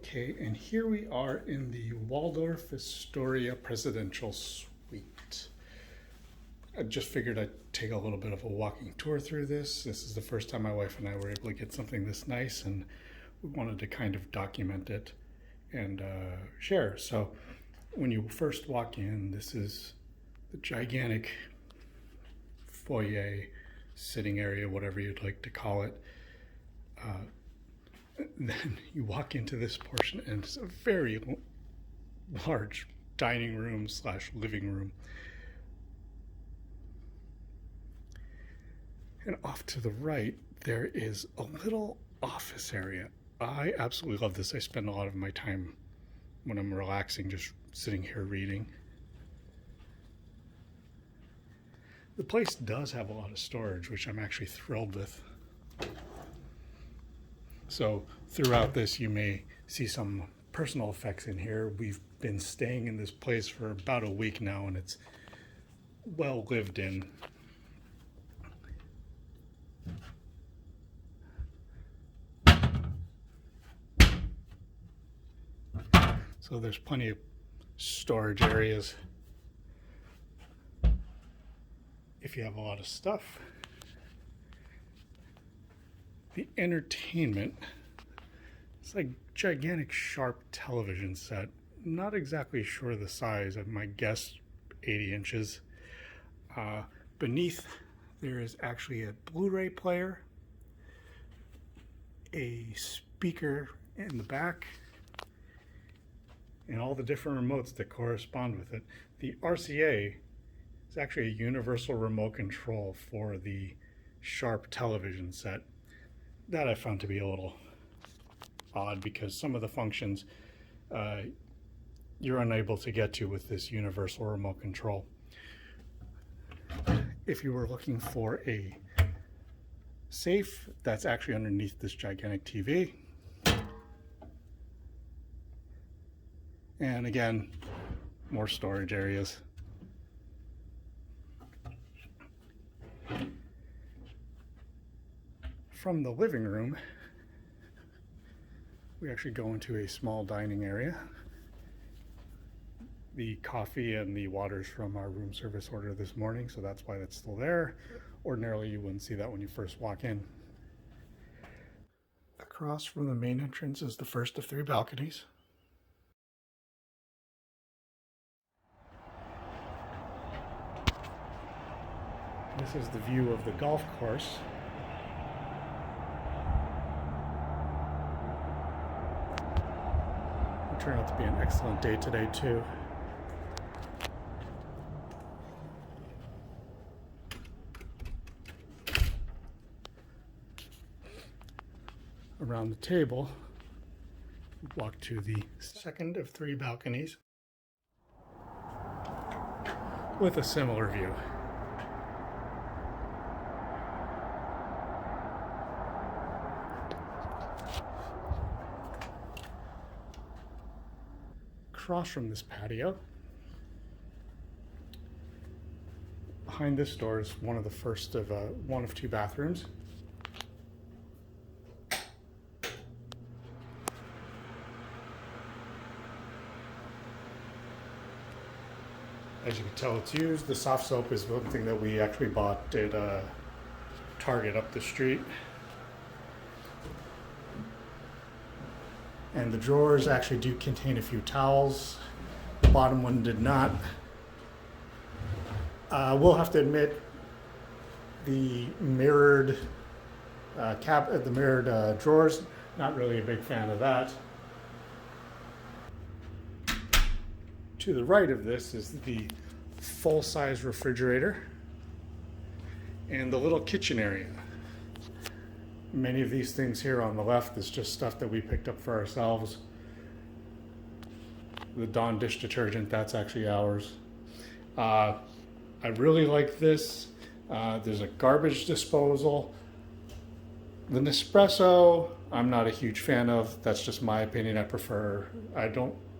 Okay, and here we are in the Waldorf Astoria Presidential Suite. I just figured I'd take a little bit of a walking tour through this. This is the first time my wife and I were able to get something this nice, and we wanted to kind of document it and share. So when you first walk in, this is the gigantic foyer, sitting area, whatever you'd like to call it. Then you walk into this portion, and it's a very large dining room / living room. And off to the right, there is a little office area. I absolutely love this. I spend a lot of my time when I'm relaxing just sitting here reading. The place does have a lot of storage, which I'm actually thrilled with. So throughout this, you may see some personal effects in here. We've been staying in this place for about a week now, and it's well lived in. So there's plenty of storage areas if you have a lot of stuff. The entertainment, it's like gigantic sharp television set. Not exactly sure the size, of my guess 80 inches. Beneath there is actually a Blu-ray player, a speaker in the back, and all the different remotes that correspond with it. The RCA is actually a universal remote control for the sharp television set. That I found to be a little odd because some of the functions you're unable to get to with this universal remote control. If you were looking for a safe, that's actually underneath this gigantic TV. And again, more storage areas. From the living room, we actually go into a small dining area. The coffee and the water's from our room service order this morning, so that's why that's still there. Ordinarily, you wouldn't see that when you first walk in. Across from the main entrance is the first of 3 balconies. This is the view of the golf course. It turned out to be an excellent day today too. Around the table, walk to the second of 3 balconies with a similar view. Across from this patio, behind this door is one of the first of one of 2 bathrooms. As you can tell, it's used. The soft soap is one thing that we actually bought at Target up the street. And the drawers actually do contain a few towels. The bottom one did not. We'll have to admit, the mirrored drawers, not really a big fan of that. To the right of this is the full-size refrigerator and the little kitchen area. Many of these things here on the left is just stuff that we picked up for ourselves. The Dawn dish detergent, that's actually ours. I really like this. There's a garbage disposal. The Nespresso, I'm not a huge fan of. That's just my opinion.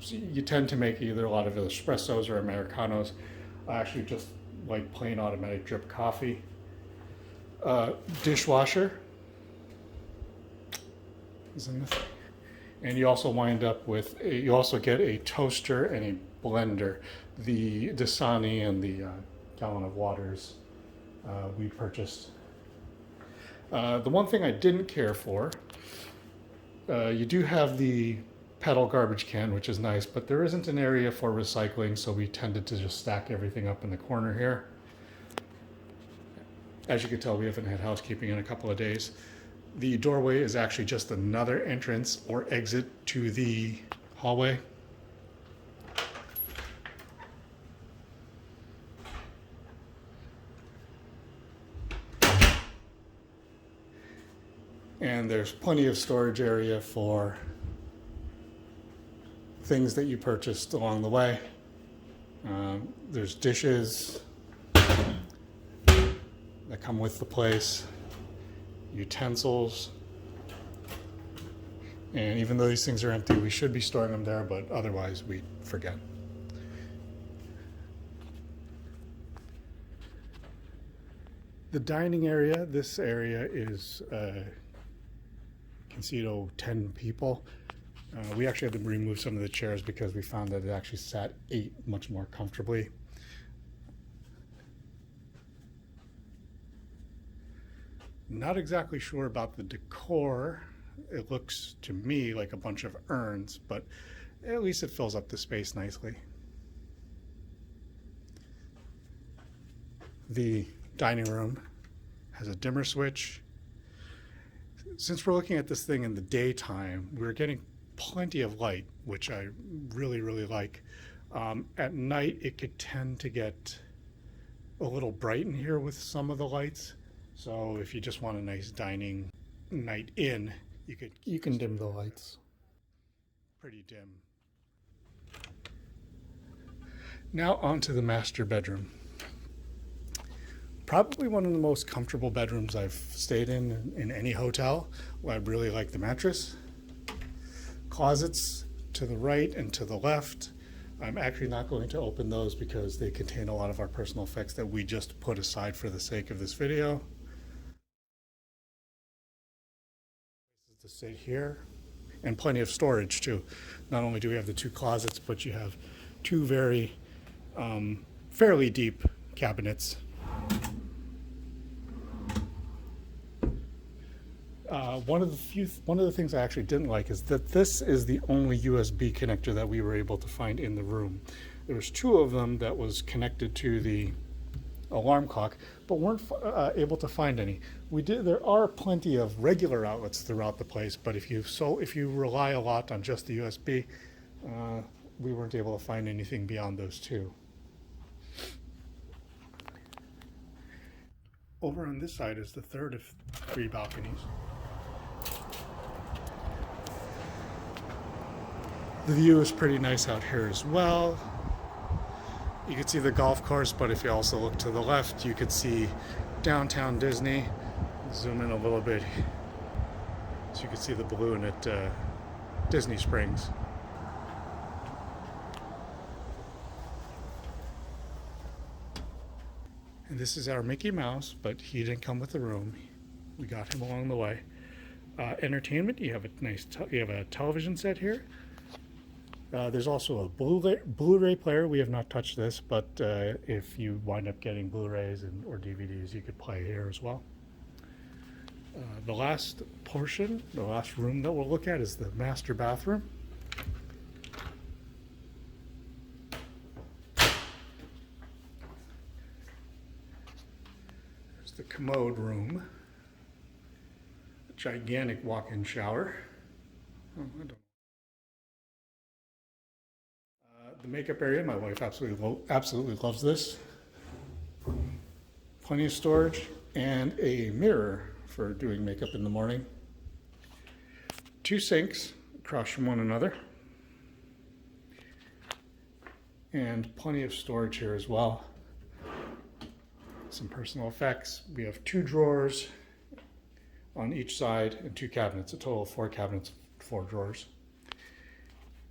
You tend to make either a lot of espressos or Americanos. I actually just like plain automatic drip coffee. Dishwasher is in this. And you also wind up with, you also get a toaster and a blender. The Dasani and the gallon of waters we purchased. The one thing I didn't care for, you do have the pedal garbage can, which is nice, but there isn't an area for recycling, so we tended to just stack everything up in the corner here. As you can tell, we haven't had housekeeping in a couple of days. The doorway is actually just another entrance or exit to the hallway. And there's plenty of storage area for things that you purchased along the way. There's dishes that come with the place, utensils, and even though these things are empty, we should be storing them there, but otherwise we forget. The dining area, this area is can seat 10 people. We actually had to remove some of the chairs because we found that it actually sat 8 much more comfortably. Not exactly sure about the decor. It looks to me like a bunch of urns, but at least it fills up the space nicely. The dining room has a dimmer switch. Since we're looking at this thing in the daytime, we're getting plenty of light, which I really, really like. At night, it could tend to get a little bright in here with some of the lights. So if you just want a nice dining night in, you can dim the lights. Pretty dim. Now onto the master bedroom. Probably one of the most comfortable bedrooms I've stayed in any hotel. I really like the mattress. Closets to the right and to the left. I'm actually not going to open those because they contain a lot of our personal effects that we just put aside for the sake of this video. To sit here, and plenty of storage too. Not only do we have the 2 closets, but you have 2 very fairly deep cabinets. One of the things I actually didn't like is that this is the only USB connector that we were able to find in the room. There was 2 of them that was connected to the alarm clock, but weren't able to find any. There are plenty of regular outlets throughout the place, but if you rely a lot on just the USB, we weren't able to find anything beyond those 2. Over on this side is the third of 3 balconies. The view is pretty nice out here as well. You can see the golf course, but if you also look to the left, you could see downtown Disney. Zoom in a little bit so you can see the balloon at Disney Springs. And this is our Mickey Mouse, but he didn't come with the room. We got him along the way. Entertainment, you have a television set here. There's also a Blu-ray player. We have not touched this, but if you wind up getting Blu-rays or DVDs, you could play here as well. The last room that we'll look at is the master bathroom. There's the commode room. A gigantic walk-in shower. The makeup area, my wife absolutely loves this. Plenty of storage and a mirror for doing makeup in the morning. 2 sinks across from one another. And plenty of storage here as well. Some personal effects. We have 2 drawers on each side and 2 cabinets, a total of 4 cabinets, 4 drawers.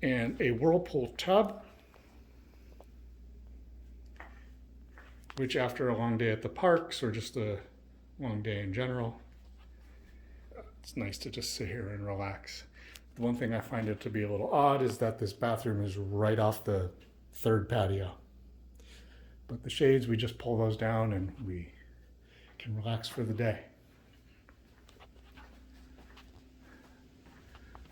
And a whirlpool tub, which after a long day at the parks or just a long day in general, it's nice to just sit here and relax. The one thing I find it to be a little odd is that this bathroom is right off the third patio. But the shades, we just pull those down and we can relax for the day.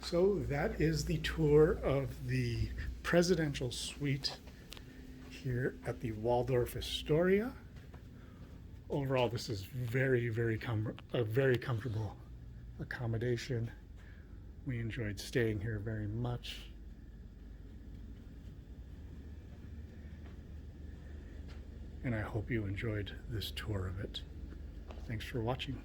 So that is the tour of the presidential suite here at the Waldorf Astoria. Overall, this is a very comfortable accommodation. We enjoyed staying here very much. And I hope you enjoyed this tour of it. Thanks for watching.